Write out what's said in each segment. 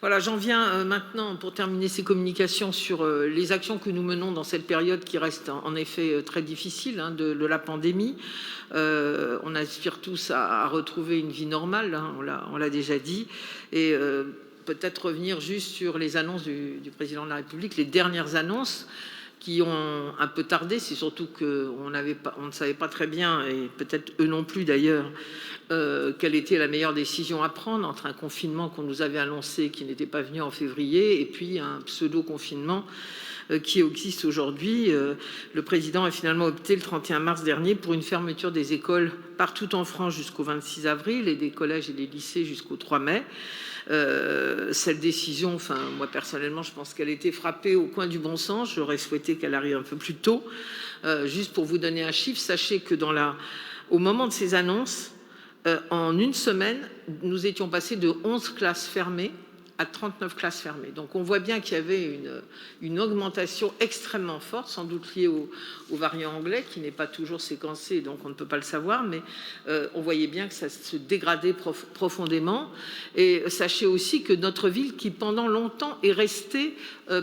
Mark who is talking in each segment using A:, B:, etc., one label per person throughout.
A: Voilà, j'en viens maintenant pour terminer ces communications sur les actions que nous menons dans cette période qui reste en effet très difficile de la pandémie. On aspire tous à retrouver une vie normale, on l'a déjà dit, et peut-être revenir juste sur les annonces du président de la République, les dernières annonces qui ont un peu tardé. C'est surtout qu'on ne savait pas très bien, et peut-être eux non plus d'ailleurs, quelle était la meilleure décision à prendre entre un confinement qu'on nous avait annoncé qui n'était pas venu en février et puis un pseudo-confinement qui existe aujourd'hui. Le président a finalement opté le 31 mars dernier pour une fermeture des écoles partout en France jusqu'au 26 avril et des collèges et des lycées jusqu'au 3 mai. Cette décision, moi personnellement, je pense qu'elle a été frappée au coin du bon sens. J'aurais souhaité qu'elle arrive un peu plus tôt. Juste pour vous donner un chiffre, sachez que au moment de ces annonces, en une semaine, nous étions passés de 11 classes fermées à 39 classes fermées. Donc on voit bien qu'il y avait une augmentation extrêmement forte, sans doute liée au variant anglais, qui n'est pas toujours séquencé, donc on ne peut pas le savoir, mais on voyait bien que ça se dégradait profondément. Et sachez aussi que notre ville, qui pendant longtemps est restée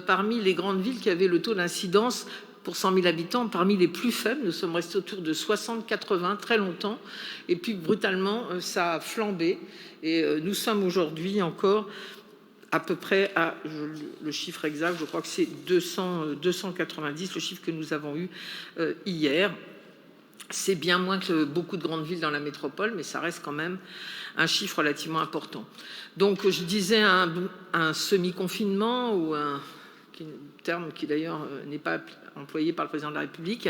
A: parmi les grandes villes qui avaient le taux d'incidence pour 100 000 habitants, parmi les plus faibles, nous sommes restés autour de 60-80 très longtemps, et puis brutalement, ça a flambé, et nous sommes aujourd'hui encore à peu près à, le chiffre exact, je crois que c'est 290, le chiffre que nous avons eu hier. C'est bien moins que beaucoup de grandes villes dans la métropole, mais ça reste quand même un chiffre relativement important. Donc je disais un semi-confinement, ou un terme qui d'ailleurs n'est pas employé par le président de la République,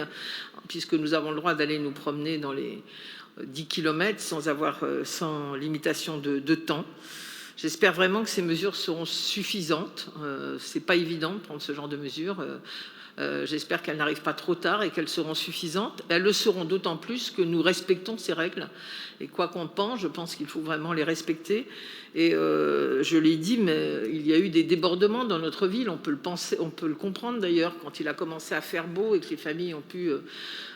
A: puisque nous avons le droit d'aller nous promener dans les 10 km sans limitation de temps. J'espère vraiment que ces mesures seront suffisantes. C'est pas évident de prendre ce genre de mesures. J'espère qu'elles n'arrivent pas trop tard et qu'elles seront suffisantes. Elles le seront d'autant plus que nous respectons ces règles. Et quoi qu'on pense, je pense qu'il faut vraiment les respecter. Et je l'ai dit, mais il y a eu des débordements dans notre ville. On peut le penser, on peut le comprendre d'ailleurs, quand il a commencé à faire beau et que les familles ont pu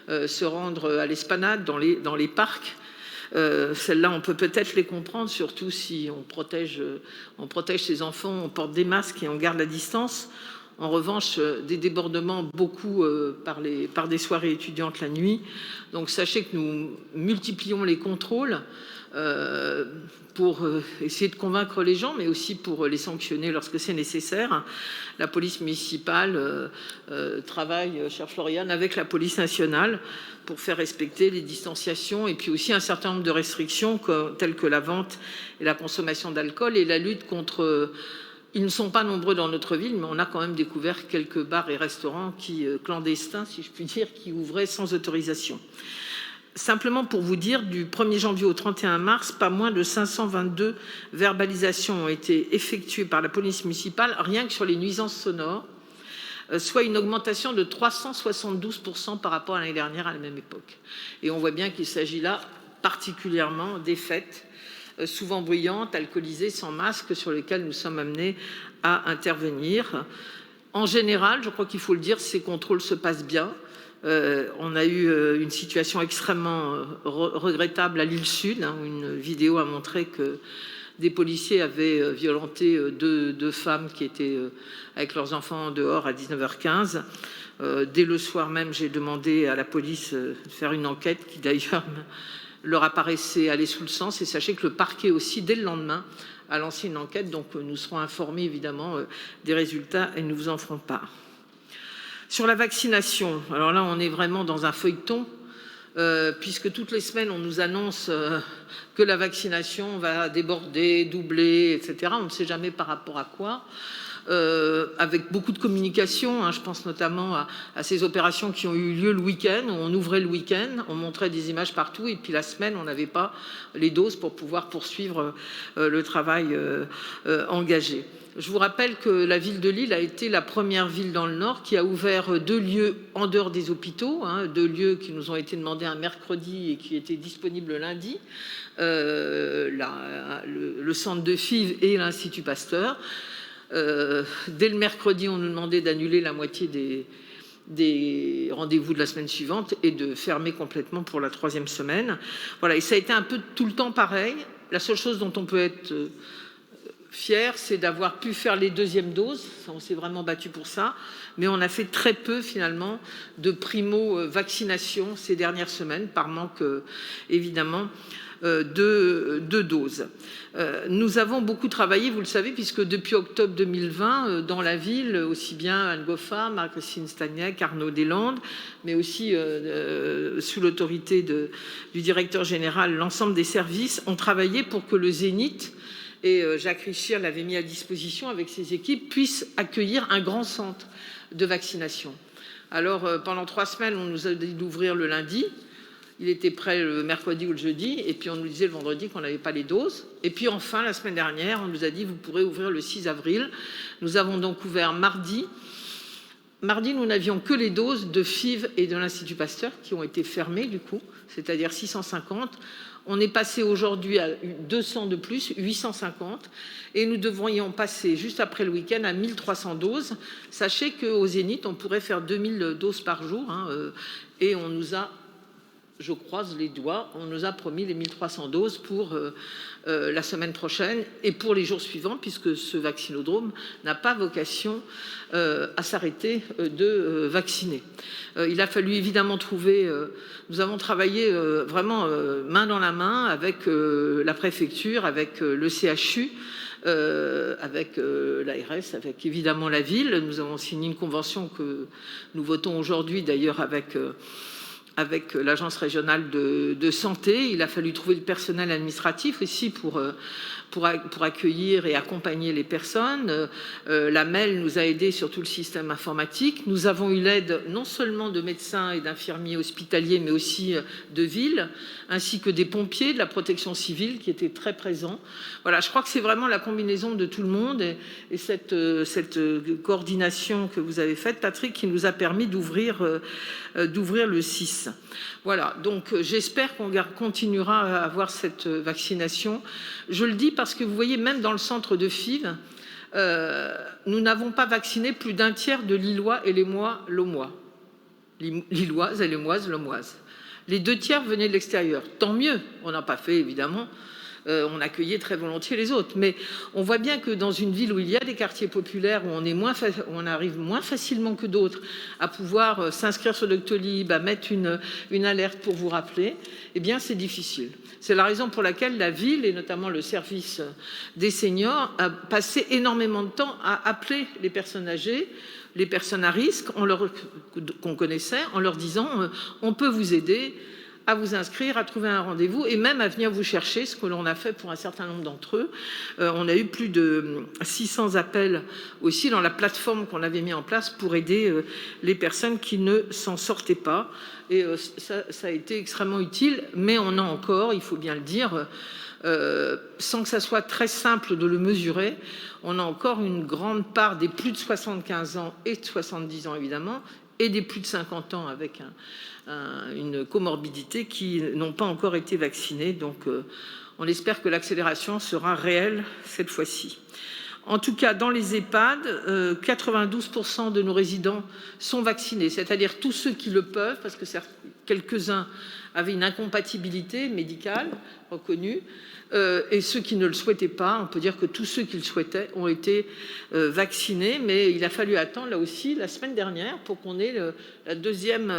A: se rendre à l'esplanade, dans les parcs. Celles-là, on peut peut-être les comprendre, surtout si on protège ses enfants, on porte des masques et on garde la distance. En revanche, des débordements, beaucoup par des soirées étudiantes la nuit. Donc sachez que nous multiplions les contrôles pour essayer de convaincre les gens, mais aussi pour les sanctionner lorsque c'est nécessaire. La police municipale travaille, chère Floriane, avec la police nationale pour faire respecter les distanciations et puis aussi un certain nombre de restrictions telles que la vente et la consommation d'alcool et la lutte contre... Ils ne sont pas nombreux dans notre ville, mais on a quand même découvert quelques bars et restaurants clandestins, si je puis dire, qui ouvraient sans autorisation. Simplement pour vous dire, du 1er janvier au 31 mars, pas moins de 522 verbalisations ont été effectuées par la police municipale, rien que sur les nuisances sonores, soit une augmentation de 372% par rapport à l'année dernière à la même époque. Et on voit bien qu'il s'agit là particulièrement des fêtes, souvent bruyantes, alcoolisées, sans masque, sur lesquelles nous sommes amenés à intervenir. En général, je crois qu'il faut le dire, ces contrôles se passent bien. On a eu une situation extrêmement regrettable à l'île Sud, où une vidéo a montré que des policiers avaient violenté deux femmes qui étaient avec leurs enfants dehors à 19h15. Dès le soir même, j'ai demandé à la police de faire une enquête qui d'ailleurs leur apparaissait aller sous le sens. Et sachez que le parquet aussi, dès le lendemain, a lancé une enquête. Donc nous serons informés évidemment des résultats et nous vous en ferons part. Sur la vaccination, alors là on est vraiment dans un feuilleton, puisque toutes les semaines on nous annonce que la vaccination va déborder, doubler, etc. On ne sait jamais par rapport à quoi. Avec beaucoup de communication, je pense notamment à ces opérations qui ont eu lieu le week-end, où on ouvrait le week-end, on montrait des images partout, et puis la semaine, on n'avait pas les doses pour pouvoir poursuivre le travail engagé. Je vous rappelle que la ville de Lille a été la première ville dans le Nord qui a ouvert 2 lieux en dehors des hôpitaux, 2 lieux qui nous ont été demandés un mercredi et qui étaient disponibles lundi, le centre de Fives et l'Institut Pasteur. Dès le mercredi, on nous demandait d'annuler la moitié des rendez-vous de la semaine suivante et de fermer complètement pour la 3e semaine. Voilà, et ça a été un peu tout le temps pareil. La seule chose dont on peut être fiers, c'est d'avoir pu faire les deuxièmes doses. On s'est vraiment battu pour ça. Mais on a fait très peu, finalement, de primo-vaccination ces dernières semaines, par manque, évidemment, de doses. Nous avons beaucoup travaillé, vous le savez, puisque depuis octobre 2020, dans la ville, aussi bien Anne Goffard, Marie-Christine Stagnac, Arnaud Deslandes, mais aussi sous l'autorité du directeur général, l'ensemble des services ont travaillé pour que le Zénith, et Jacques Richir l'avait mis à disposition avec ses équipes, puisse accueillir un grand centre de vaccination. Alors, pendant 3 semaines, on nous a dit d'ouvrir le lundi. Il était prêt le mercredi ou le jeudi, et puis on nous disait le vendredi qu'on n'avait pas les doses. Et puis enfin, la semaine dernière, on nous a dit vous pourrez ouvrir le 6 avril. Nous avons donc ouvert mardi. Mardi, nous n'avions que les doses de FIV et de l'Institut Pasteur qui ont été fermées du coup, c'est-à-dire 650. On est passé aujourd'hui à 200 de plus, 850, et nous devrions passer juste après le week-end à 1300 doses. Sachez qu'au Zénith, on pourrait faire 2000 doses par jour, et on nous a, je croise les doigts, on nous a promis les 1300 doses pour la semaine prochaine et pour les jours suivants, puisque ce vaccinodrome n'a pas vocation à s'arrêter de vacciner. Il a fallu évidemment trouver, nous avons travaillé vraiment main dans la main avec la préfecture, avec le CHU, avec l'ARS, avec évidemment la ville. Nous avons signé une convention que nous votons aujourd'hui d'ailleurs avec l'agence régionale de santé. Il a fallu trouver le personnel administratif aussi pour accueillir et accompagner les personnes. La MEL nous a aidés sur tout le système informatique. Nous avons eu l'aide non seulement de médecins et d'infirmiers hospitaliers, mais aussi de ville, ainsi que des pompiers, de la protection civile qui étaient très présents. Voilà, je crois que c'est vraiment la combinaison de tout le monde et cette coordination que vous avez faite, Patrick, qui nous a permis d'ouvrir le 6. Voilà, donc j'espère qu'on continuera à avoir cette vaccination. Je le dis parce que vous voyez, même dans le centre de FIV, nous n'avons pas vacciné plus d'un tiers de Lillois et Laumois. Lilloises et Laumoises. Les 2 tiers venaient de l'extérieur. Tant mieux, on n'a pas fait évidemment. On accueillait très volontiers les autres. Mais on voit bien que dans une ville où il y a des quartiers populaires, où on arrive moins facilement que d'autres à pouvoir s'inscrire sur Doctolib, à mettre une alerte pour vous rappeler, eh bien c'est difficile. C'est la raison pour laquelle la ville, et notamment le service des seniors, a passé énormément de temps à appeler les personnes âgées, les personnes à risque, qu'on connaissait, en leur disant on peut vous aider à vous inscrire, à trouver un rendez-vous et même à venir vous chercher, ce que l'on a fait pour un certain nombre d'entre eux. On a eu plus de 600 appels aussi dans la plateforme qu'on avait mis en place pour aider les personnes qui ne s'en sortaient pas. Et ça a été extrêmement utile, mais on a encore, il faut bien le dire, sans que ça soit très simple de le mesurer, on a encore une grande part des plus de 75 ans et de 70 ans évidemment, et des plus de 50 ans avec une comorbidité qui n'ont pas encore été vaccinés. Donc on espère que l'accélération sera réelle cette fois-ci. En tout cas, dans les EHPAD, 92% de nos résidents sont vaccinés, c'est-à-dire tous ceux qui le peuvent, parce que quelques-uns avaient une incompatibilité médicale reconnue, et ceux qui ne le souhaitaient pas, on peut dire que tous ceux qui le souhaitaient ont été vaccinés, mais il a fallu attendre là aussi la semaine dernière pour qu'on ait la deuxième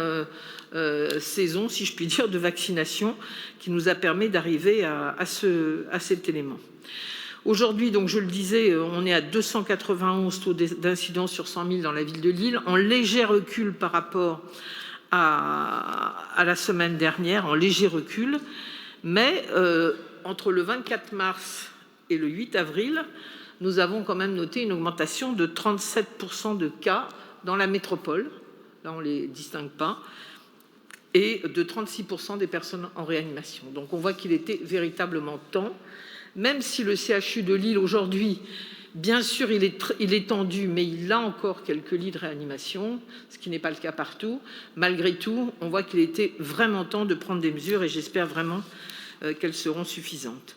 A: saison, si je puis dire, de vaccination qui nous a permis d'arriver à cet élément. Aujourd'hui, donc je le disais, on est à 291 taux d'incidence sur 100 000 dans la ville de Lille, en léger recul par rapport à la semaine dernière, en léger recul, mais entre le 24 mars et le 8 avril, nous avons quand même noté une augmentation de 37% de cas dans la métropole, là on ne les distingue pas, et de 36% des personnes en réanimation. Donc on voit qu'il était véritablement temps, même si le CHU de Lille aujourd'hui, bien sûr il est tendu, mais il a encore quelques lits de réanimation, ce qui n'est pas le cas partout. Malgré tout, on voit qu'il était vraiment temps de prendre des mesures et j'espère vraiment qu'elles seront suffisantes.